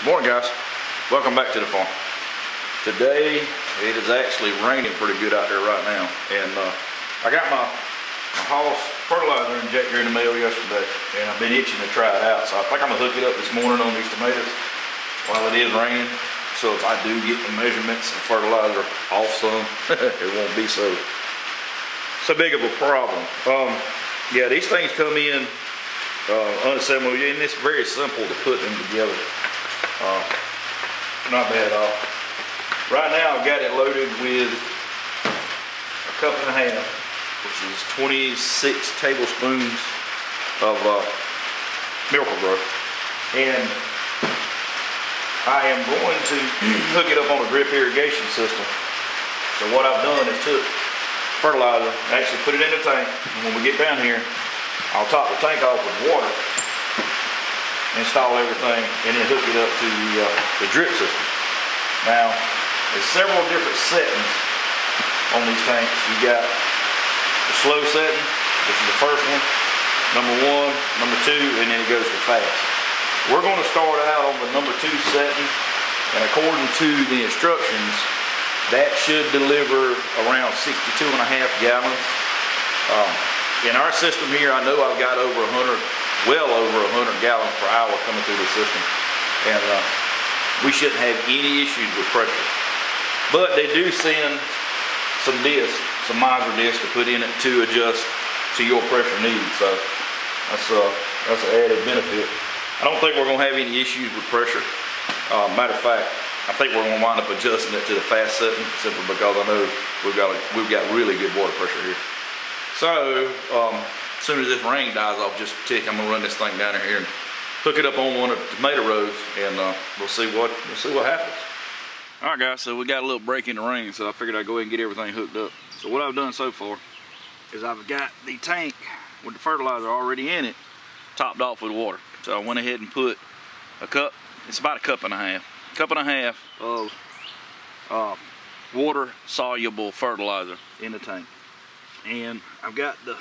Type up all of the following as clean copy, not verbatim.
Morning, guys. Welcome back to the farm. Today it is actually raining pretty good out there right now, and I got my Hoss fertilizer injector in the mail yesterday, and I've been itching to try it out. So I think I'm gonna hook it up this morning on these tomatoes while it is raining. So if I do get the measurements and fertilizer off some, it won't be so big of a problem. Yeah, these things come in unassembled, and it's very simple to put them together. Not bad at all. Right now I've got it loaded with a cup and a half, which is 26 tablespoons of Miracle-Gro. And I am going to hook it up on a drip irrigation system. So what I've done is took fertilizer, actually put it in the tank, and when we get down here, I'll top the tank off with water, install everything, and then hook it up to the drip system. Now, there's several different settings on these tanks. You got the slow setting, which is the first one, number 1, number 2, and then it goes to fast. We're going to start out on the number 2 setting, and according to the instructions, that should deliver around 62.5 gallons. In our system here, I know I've got over 100, well over 100 gallons per hour coming through the system, and we shouldn't have any issues with pressure. But they do send some discs, some miser discs to put in it to adjust to your pressure needs. So that's an added benefit. I don't think we're gonna have any issues with pressure. Matter of fact, I think we're gonna wind up adjusting it to the fast setting simply because I know we've got really good water pressure here. So as soon as this rain dies off just a tick, I'm gonna run this thing down here and hook it up on one of the tomato rows, and we'll see what happens. All right, guys. So we got a little break in the rain, so I figured I'd go ahead and get everything hooked up. So what I've done so far is I've got the tank with the fertilizer already in it, topped off with water. So I went ahead and put a cup. It's about a cup and a half of water-soluble fertilizer in the tank. And I've got the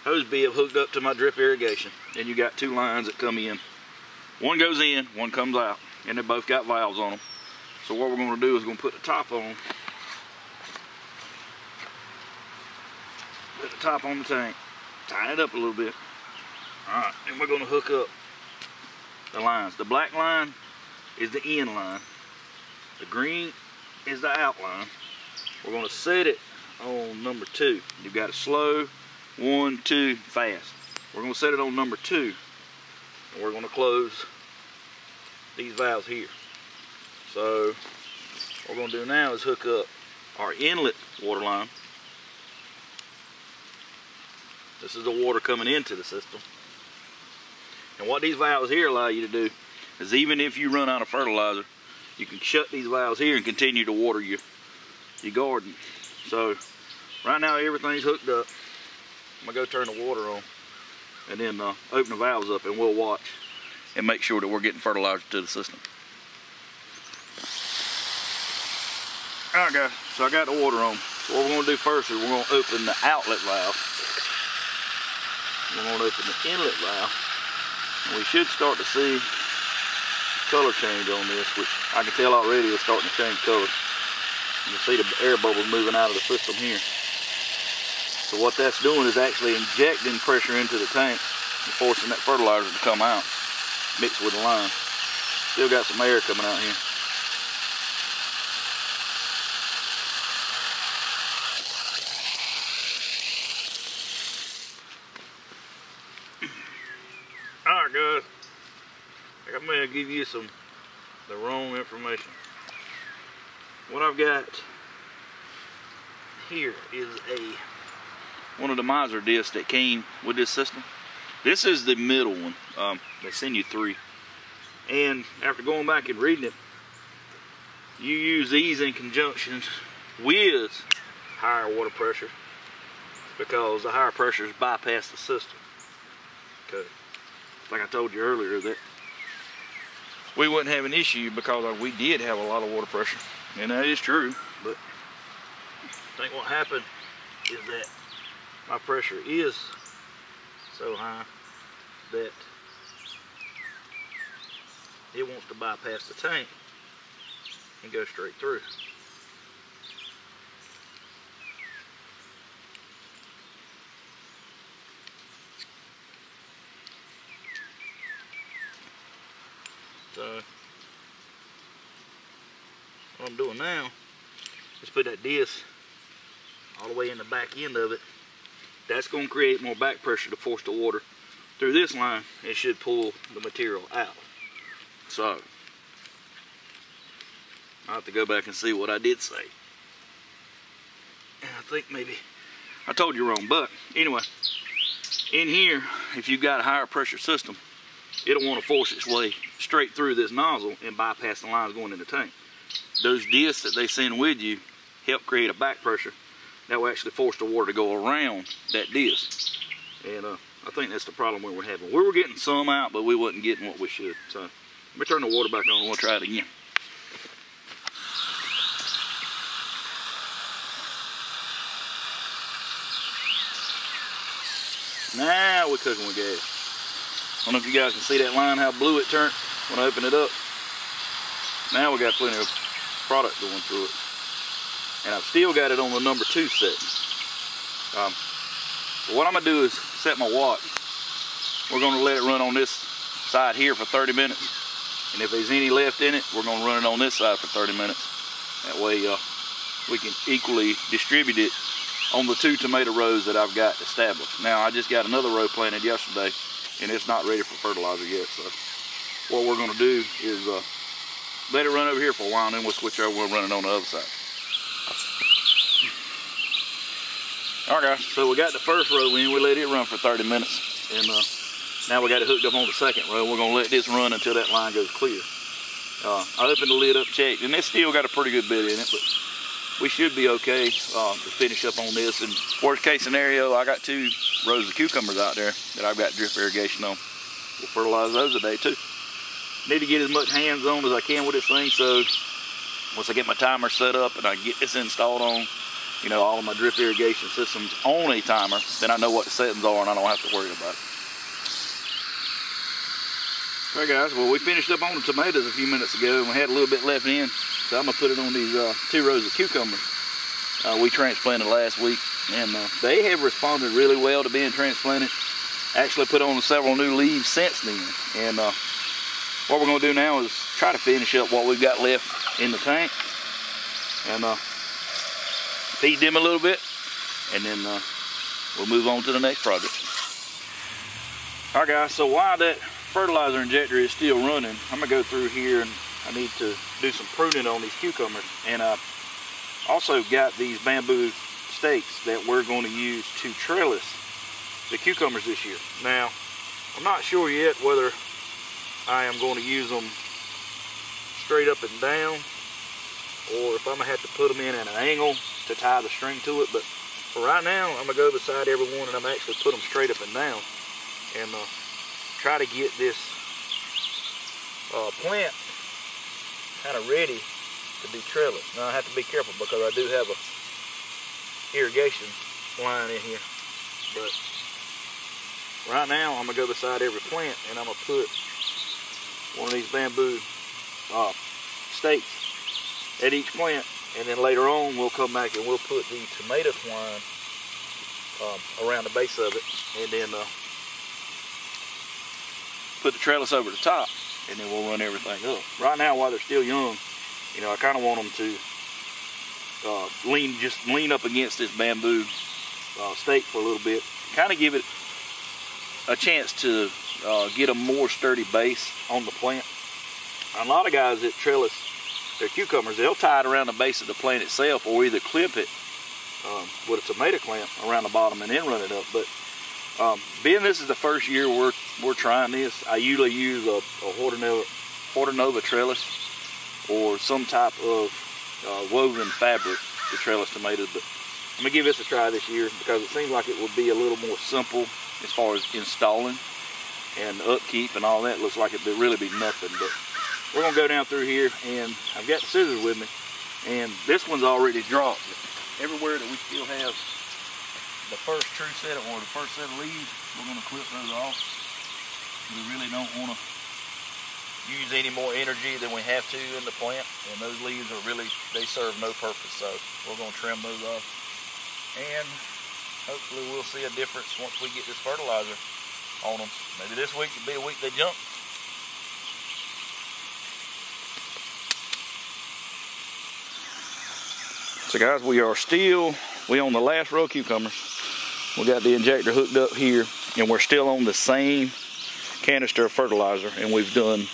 hose bib hooked up to my drip irrigation, and you got 2 lines that come in. One goes in, one comes out, and they both got valves on them. So what we're going to do is we're going to put the top on. Put the top on the tank, tighten it up a little bit. All right, and we're going to hook up the lines. The black line is the in line. The green is the out line. We're going to set it on number 2. You've got it slow, 1, 2, fast. We're going to set it on number 2, and we're going to close these valves here. So what we're going to do now is hook up our inlet water line. This is the water coming into the system. And what these valves here allow you to do is, even if you run out of fertilizer, you can shut these valves here and continue to water your garden. So right now everything's hooked up. I'm gonna go turn the water on and then open the valves up, and we'll watch and make sure that we're getting fertilizer to the system. All right, guys, so I got the water on. So what we're gonna do first is we're gonna open the outlet valve. We're gonna open the inlet valve, and we should start to see color change on this, which I can tell already is starting to change color. You can see the air bubbles moving out of the system here. So what that's doing is actually injecting pressure into the tank and forcing that fertilizer to come out, mixed with the lime. Still got some air coming out here. Alright, guys, I'm going to give you the wrong information. What I've got here is one of the miser discs that came with this system. This is the middle one. They send you 3. And after going back and reading it, you use these in conjunction with higher water pressure, because the higher pressures bypass the system. Okay. Like I told you earlier, that we wouldn't have an issue because we did have a lot of water pressure, and that is true. But I think what happened is that my pressure is so high that it wants to bypass the tank and go straight through. So what I'm doing now is put that disc all the way in the back end of it. That's going to create more back pressure to force the water through this line. It should pull the material out. So I'll have to go back and see what I did say. And I think maybe I told you wrong, but anyway, in here, if you've got a higher pressure system, it'll want to force its way straight through this nozzle and bypass the lines going in the tank. Those discs that they send with you help create a back pressure that will actually force the water to go around that disc. And I think that's the problem we were having. We were getting some out, but we wasn't getting what we should. So let me turn the water back on and we'll try it again. Now we're cooking with gas. I don't know if you guys can see that line, how blue it turned when I open it up. Now we got plenty of product going through it. And I've still got it on the number 2 setting. What I'm gonna do is set my watch. We're gonna let it run on this side here for 30 minutes. And if there's any left in it, we're gonna run it on this side for 30 minutes. That way we can equally distribute it on the 2 tomato rows that I've got established. Now I just got another row planted yesterday and it's not ready for fertilizer yet. So what we're gonna do is let it run over here for a while and then we'll switch over and we'll run it on the other side. All right guys, so we got the first row in, we let it run for 30 minutes. And now we got it hooked up on the second row. We're gonna let this run until that line goes clear. I opened the lid up, checked, and it's still got a pretty good bit in it, but we should be okay to finish up on this. And worst case scenario, I got 2 rows of cucumbers out there that I've got drip irrigation on. We'll fertilize those today too. Need to get as much hands-on as I can with this thing, so once I get my timer set up and I get this installed on, you know, all of my drip irrigation systems on a timer, then I know what the settings are and I don't have to worry about it. All right guys, well we finished up on the tomatoes a few minutes ago and we had a little bit left in, so I'm gonna put it on these 2 rows of cucumbers we transplanted last week, and they have responded really well to being transplanted. Actually put on several new leaves since then, and what we're gonna do now is try to finish up what we've got left in the tank and feed them a little bit, and then we'll move on to the next project. All right guys, so while that fertilizer injector is still running, I'm gonna go through here and I need to do some pruning on these cucumbers. And I also got these bamboo stakes that we're going to use to trellis the cucumbers this year. Now, I'm not sure yet whether I am going to use them straight up and down, or if I'm gonna have to put them in at an angle to tie the string to it. But for right now, I'm gonna go beside every one and I'm actually put them straight up and down and try to get this plant kind of ready to be trellised. Now I have to be careful because I do have a irrigation line in here, but right now I'm gonna go beside every plant and I'm gonna put one of these bamboo stakes at each plant, and then later on we'll come back and we'll put the tomato twine around the base of it, and then put the trellis over the top, and then we'll run everything up. Right now, while they're still young, you know, I kind of want them to lean up against this bamboo stake for a little bit, kind of give it a chance to get a more sturdy base on the plant. A lot of guys that trellis their cucumbers, they'll tie it around the base of the plant itself, or either clip it with a tomato clamp around the bottom and then run it up. But being this is the first year we're trying this, I usually use a Hortonova trellis or some type of woven fabric to trellis tomatoes. But I'm gonna give this a try this year because it seems like it will be a little more simple as far as installing and upkeep and all that. Looks like it would really be nothing. But we're gonna go down through here, and I've got the scissors with me, and this one's already dropped. Everywhere that we still have the first true set or the first set of leaves, we're gonna clip those off. We really don't wanna use any more energy than we have to in the plant, and those leaves are really, they serve no purpose, so we're going to trim those off. And hopefully we'll see a difference once we get this fertilizer on them. Maybe this week will be a week they jump. So guys, we on the last row of cucumbers. We got the injector hooked up here, and we're still on the same canister of fertilizer, and we've done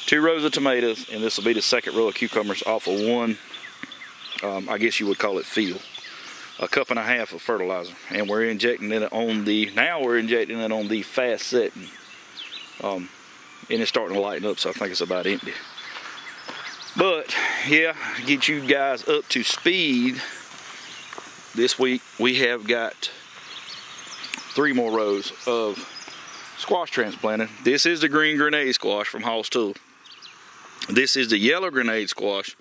2 rows of tomatoes, and this will be the second row of cucumbers off of one, I guess you would call it field. A cup and a half of fertilizer, and we're injecting it on the fast setting, and it's starting to lighten up, so I think it's about empty. But yeah, get you guys up to speed. This week we have got 3 more rows of squash transplanted. This is the green grenade squash from Hoss Tool. This is the yellow grenade squash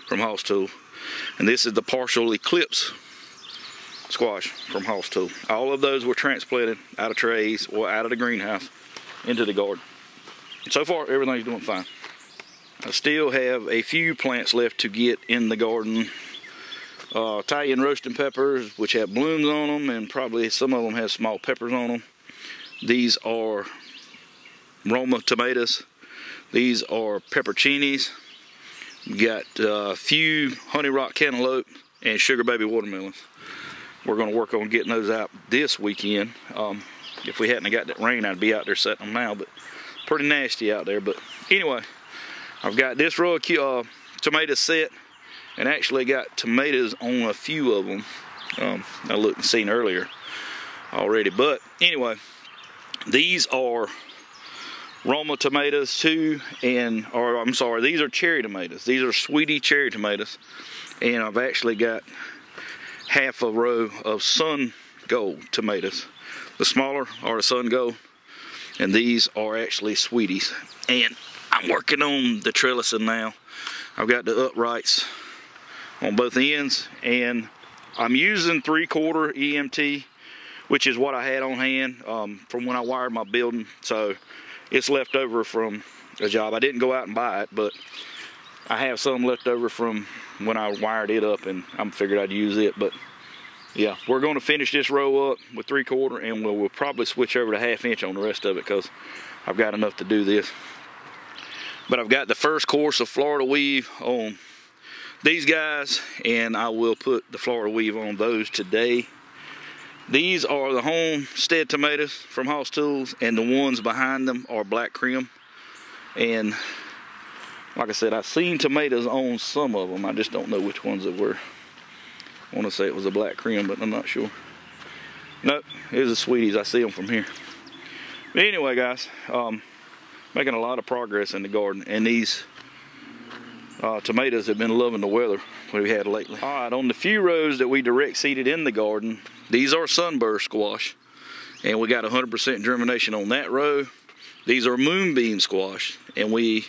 from Hoss Tool, and this is the partial eclipse squash from Hoss Tool. All of those were transplanted out of trays or out of the greenhouse into the garden. So far, everything's doing fine. I still have a few plants left to get in the garden. Italian roasting peppers, which have blooms on them, and probably some of them have small peppers on them. These are Roma tomatoes. These are pepperoncinis. We got a few honey rock cantaloupe and sugar baby watermelons. We're going to work on getting those out this weekend. If we hadn't got that rain, I'd be out there setting them now, but pretty nasty out there. But anyway, I've got this row of tomatoes set, and actually got tomatoes on a few of them. I looked and seen earlier already. But anyway, these are Roma tomatoes too, these are cherry tomatoes. These are sweetie cherry tomatoes, and I've actually got half a row of sun gold tomatoes. The smaller are the sun gold, and these are actually sweeties. And I'm working on the trellising now. I've got the uprights on both ends, and I'm using 3/4 EMT, which is what I had on hand from when I wired my building. So it's left over from a job. I didn't go out and buy it, but I have some left over from when I wired it up, and I figured I'd use it. But yeah, we're going to finish this row up with 3/4, and we'll probably switch over to 1/2 inch on the rest of it, because I've got enough to do this. But I've got the first course of Florida weave on these guys, and I will put the Florida weave on those today. These are the Homestead tomatoes from Hoss Tools, and the ones behind them are black Krim. And like I said, I've seen tomatoes on some of them. I just don't know which ones it were. I want to say it was a black Krim, but I'm not sure. Nope, it was the sweeties. I see them from here. But anyway, guys, making a lot of progress in the garden, and these tomatoes have been loving the weather we had lately. All right, on the few rows that we direct seeded in the garden, these are Sunburst Squash, and we got 100% germination on that row. These are Moonbeam Squash, and we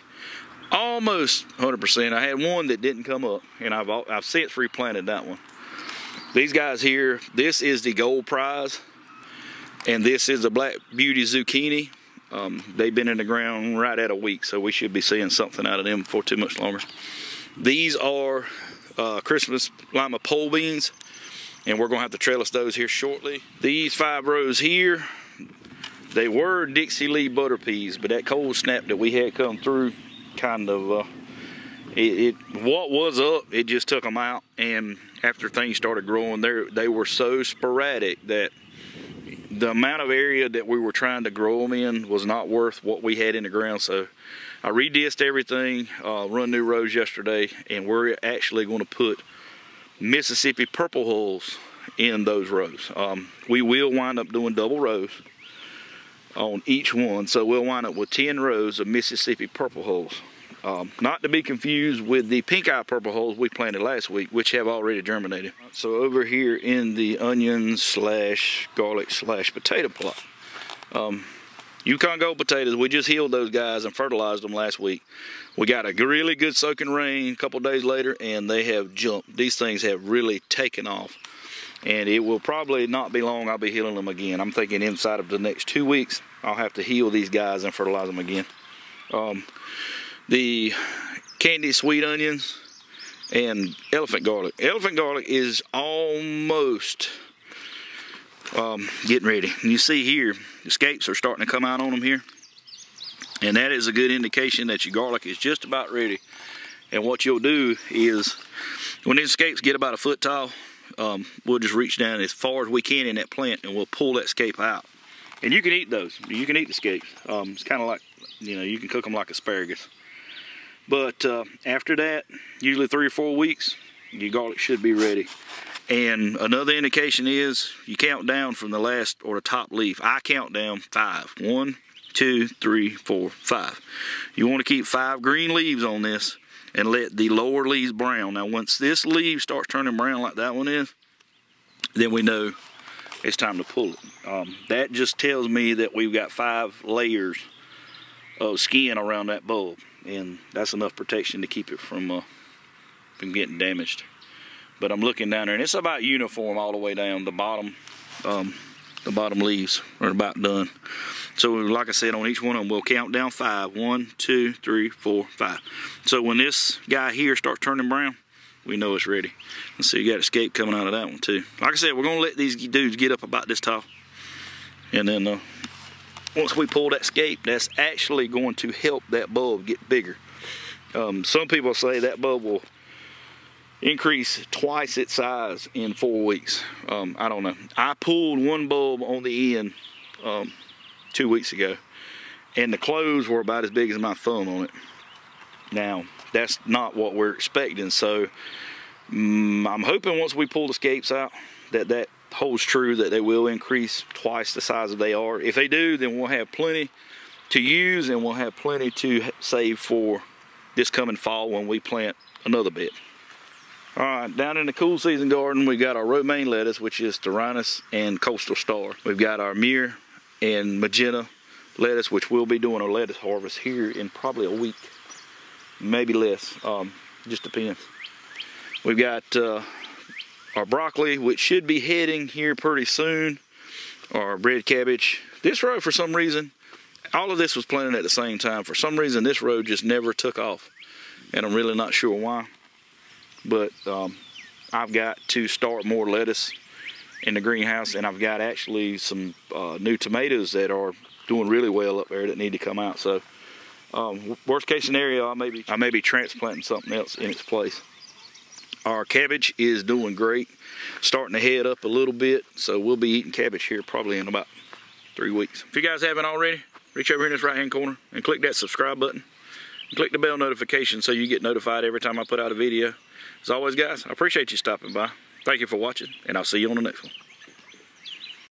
almost 100%. I had one that didn't come up, and I've since replanted that one. These guys here, this is the Gold Prize, and this is the Black Beauty Zucchini. They've been in the ground right at a week, so we should be seeing something out of them before too much longer. These are Christmas Lima pole beans, and we're going to have to trellis those here shortly. These 5 rows here, they were Dixie Lee butter peas, but that cold snap that we had come through kind of, what was up, it just took them out, and after things started growing, they were so sporadic that the amount of area that we were trying to grow them in was not worth what we had in the ground. So I redissed everything, run new rows yesterday, and we're actually going to put Mississippi purple hulls in those rows. We will wind up doing double rows on each one, so we'll wind up with 10 rows of Mississippi purple hulls. Not to be confused with the pink eye purple hulls we planted last week, which have already germinated. So over here in the onion slash garlic slash potato plot, Yukon Gold potatoes, we just healed those guys and fertilized them last week. We got a really good soaking rain a couple days later, and they have jumped. These things have really taken off, and it will probably not be long I'll be healing them again. I'm thinking inside of the next 2 weeks I'll have to heal these guys and fertilize them again. the candied sweet onions, and elephant garlic. Elephant garlic is almost getting ready. And you see here, the scapes are starting to come out on them here. And that is a good indication that your garlic is just about ready. And what you'll do is, when these scapes get about a foot tall, we'll just reach down as far as we can in that plant and we'll pull that scape out. And you can eat those. You can eat the scapes. It's kind of like, you know, you can cook them like asparagus. But after that, usually 3 or 4 weeks, your garlic should be ready. And another indication is you count down from the last or the top leaf. I count down 5. 1, 2, 3, 4, 5. You want to keep 5 green leaves on this and let the lower leaves brown. Now once this leaf starts turning brown like that one is, then we know it's time to pull it. That just tells me that we've got 5 layers of skin around that bulb, and that's enough protection to keep it from getting damaged. But I'm looking down there and it's about uniform all the way down the bottom leaves are about done. So like I said, on each one of them we'll count down 5. 1, 2, 3, 4, 5. So when this guy here starts turning brown, we know it's ready. And so you got a scape coming out of that one too. Like I said, we're gonna let these dudes get up about this tall, and then once we pull that scape, that's actually going to help that bulb get bigger. Some people say that bulb will increase twice its size in 4 weeks. I don't know. I pulled one bulb on the end 2 weeks ago, and the clothes were about as big as my thumb on it. Now, that's not what we're expecting, so I'm hoping once we pull the scapes out that holds true, that they will increase twice the size that they are. If they do, then we'll have plenty to use, and we'll have plenty to save for this coming fall when we plant another bed. Alright, down in the cool season garden, we got our romaine lettuce, which is Tyrannus and Coastal Star. We've got our myrrh and magenta lettuce, which we'll be doing our lettuce harvest here in probably a week, maybe less, just depends. We've got our broccoli, which should be heading here pretty soon. Our red cabbage. This row, for some reason, all of this was planted at the same time. For some reason, this row just never took off, and I'm really not sure why. But I've got to start more lettuce in the greenhouse, and I've got actually some new tomatoes that are doing really well up there that need to come out. So worst case scenario, I may be transplanting something else in its place. Our cabbage is doing great, starting to head up a little bit, so we'll be eating cabbage here probably in about 3 weeks. If you guys haven't already, reach over here in this right hand corner and click that subscribe button and click the bell notification so you get notified every time I put out a video. As always, guys, I appreciate you stopping by. Thank you for watching, and I'll see you on the next one.